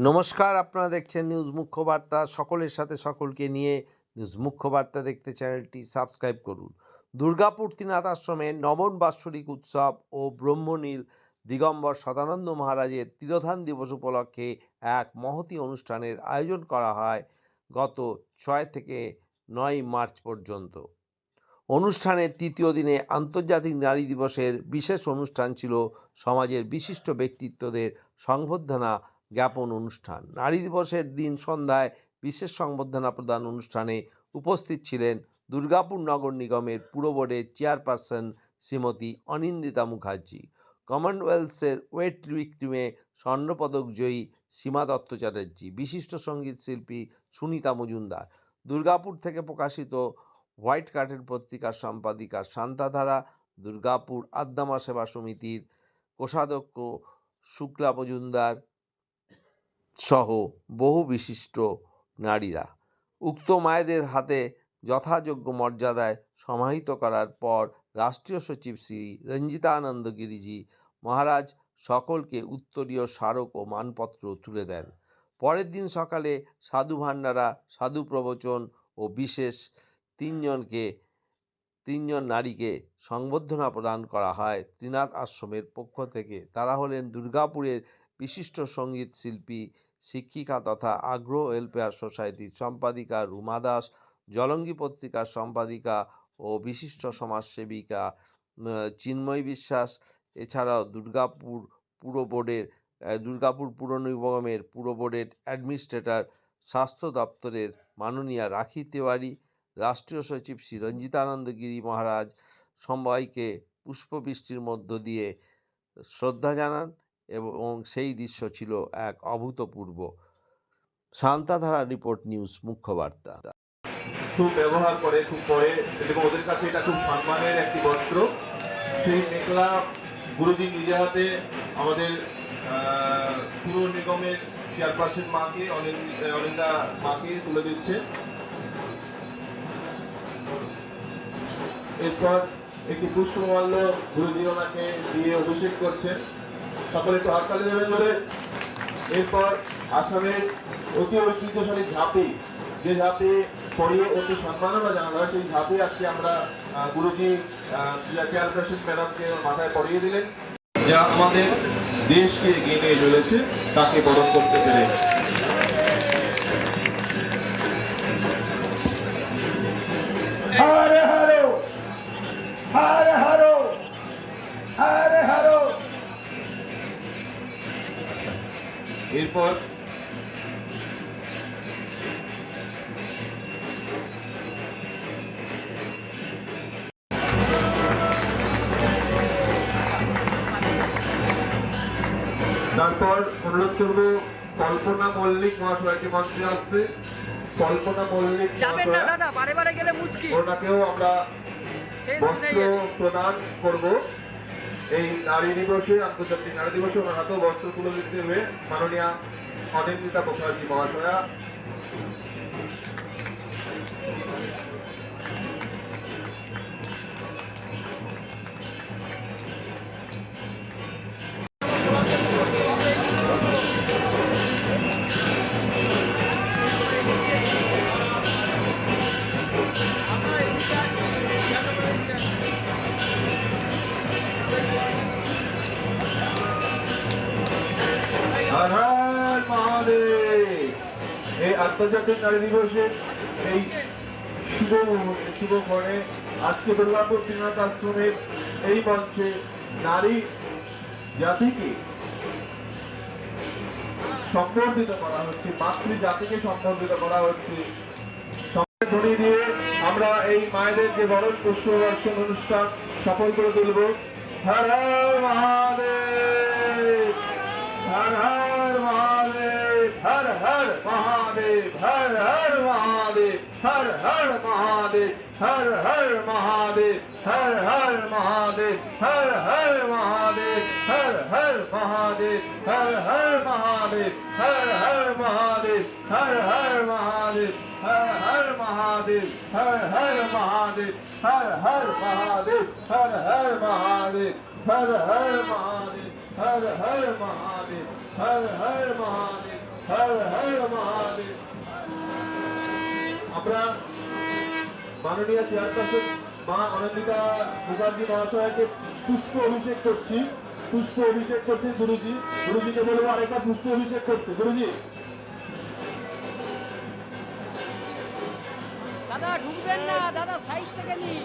নমস্কার, আপনারা দেখছেন নিউজ মুখ্য বার্তা। সকলের সাথে সকলকে নিয়ে নিউজ মুখ্য বার্তা দেখতে চ্যানেলটি সাবস্ক্রাইব করুন। দুর্গাপুর ত্রিনাথ আশ্রমের নবম বাৎসরিক উৎসব ও ব্রহ্মনীল দিগম্বর সদানন্দ মহারাজের তিরোধান দিবস উপলক্ষে এক মহতী অনুষ্ঠানের আয়োজন করা হয় গত 6 থেকে 9 মার্চ পর্যন্ত। অনুষ্ঠানের তৃতীয় দিনে আন্তর্জাতিক নারী দিবসের বিশেষ অনুষ্ঠান ছিল সমাজের বিশিষ্ট ব্যক্তিত্বদের সংবর্ধনা জ্ঞাপন অনুষ্ঠান। নারী দিবসের দিন সন্ধ্যায় বিশেষ সংবর্ধনা প্রদান অনুষ্ঠানে উপস্থিত ছিলেন দুর্গাপুর নগর নিগমের পুর বোর্ডের চেয়ারপারসন শ্রীমতী অনিন্দিতা মুখার্জি, কমনওয়েলথের ওয়েট লিফটিংয়ে স্বর্ণপদক জয়ী সীমা দত্ত চ্যাটার্জি, বিশিষ্ট সঙ্গীত শিল্পী সুনিতা মজুমদার, দুর্গাপুর থেকে প্রকাশিত হোয়াইট কার্টেন পত্রিকার সম্পাদিকা শান্তাধারা, দুর্গাপুর আদ্দামা সেবা সমিতির কোষাধ্যক্ষ শুক্লা মজুমদার সহ বহু বিশিষ্ট নারীরা। উক্ত মায়েদের হাতে যথাযোগ্য মর্যাদায় সমাহিত করার পর রাষ্ট্রীয় সচিব শ্রী রঞ্জিতা আনন্দ গিরিজি মহারাজ সকলকে উত্তরীয় স্মারক ও মানপত্র তুলে দেন। পরের দিন সকালে সাধু ভান্ডারা, সাধু প্রবচন ও বিশেষ তিনজন নারীকে সংবর্ধনা প্রদান করা হয় ত্রিনাথ আশ্রমের পক্ষ থেকে। তারা হলেন দুর্গাপুরের বিশিষ্ট সঙ্গীত শিল্পী, শিক্ষিকা তথা আগ্রহ ওয়েলফেয়ার সোসাইটির সম্পাদিকা রুমা দাস, জলঙ্গি পত্রিকার সম্পাদিকা ও বিশিষ্ট সমাজসেবিকা চিন্ময় বিশ্বাস। এছাড়াও দুর্গাপুর পুর নিগমের পুর বোর্ডের অ্যাডমিনিস্ট্রেটর, স্বাস্থ্য দপ্তরের মাননীয়া রাখি তেওয়ারি, রাষ্ট্রীয় সচিব শ্রী রঞ্জিতানন্দ গিরি মহারাজ সবাইকে পুষ্পবৃষ্টির মধ্য দিয়ে শ্রদ্ধা জানান এবং সেই দৃশ্য ছিল এক অভূতপূর্ব। শান্তাধারা রিপোর্ট, নিউজ মুখ্য বার্তা। খুব ব্যবহার করে, খুব পরে, এবং ওদের কাছে এটা খুব সম্মানের একটি বস্ত্র। সেই মেখলা গুরুজি নিজে হাতে আমাদের পুর নিগমের চেয়ারপারসন মাকে, অনিন্দা মাকে তুলে দিচ্ছে। এরপর একটি পুষ্পমাল্য গুরুজি ওনাকে দিয়ে অভিষেক করছেন। সকলে একটু হাততালি দেবেন বলে। এরপর আসামের অতি ঐতিহ্যশালী ঝাঁপি, যে ঝাঁপি পরিয়ে অতি সম্মাননা জানানো হয়, সেই ঝাঁপি আজকে আমরা গুরুজি চেয়ারপারসন ম্যাডামকে মাথায় পরিয়ে দিলেন, যা আমাদের দেশকে এগিয়ে নিয়ে চলেছে তাকে বরণ করতে পেরে। হরে হরে হরে হরে হরে হরে। এরপর অনুরোধ করবো কল্পনা মল্লিক মহাশয়কে মঞ্চে আসতে। কল্পনা মল্লিক ওনাকেও আমরা বস্ত্র প্রদান করব এই নারী দিবসে, আন্তর্জাতিক নারী দিবসে। ওনার হাতেও বস্ত্র তুলে দিতে হবে মাননীয়া অনিন্দিতা মুখার্জি মহাশয়া। এই আন্তর্জাতিক নারী দিবসের এই শুভ ক্ষণে আজকে দুর্গাপুর ত্রিনাথ আশ্রমের এই মঞ্চে নারী জাতিকে সম্বর্ধিত করা হচ্ছে, মাতৃ জাতিকে সম্বর্ধিত করা হচ্ছে। ধ্বনি দিয়ে আমরা এই মায়েদের যে বরণ পুষ্পবর্ষণ অনুষ্ঠান সফল করে তুলব। হর হর মহাদেব, হর হর মহাদেব, হর হর মহাদেব, হর হর মহাদেব, হর হর মহাদেব, হর হর মহাদেব, হর হর মহাদেব, হর হর মহাদেব, হর হর মহাদেব, হর হর মহাদেব, হর হর মহাদেব, হর হর মহাদেব, হর হর মহাদেব, হর হর মহাদেব, হর হর মহাদেব, হর হর মহাদেব, হর হর মহাদেব, হর হর মহাদেব, হর হর মহাদেব, হর হর মহাদেব। আমরা মাননীয় চেয়ারপারসন মা অনন্তিকা মুখার্জি মহাশয়কে পুষ্প অভিষেক করছি। পুষ্প অভিষেক করছেন গুরুজি। গুরুজিকে বলবো আরেকটা পুষ্প অভিষেক করতে। গুরুজি দাদা ঢুকবেন না, দাদা সাইড থেকে নিন।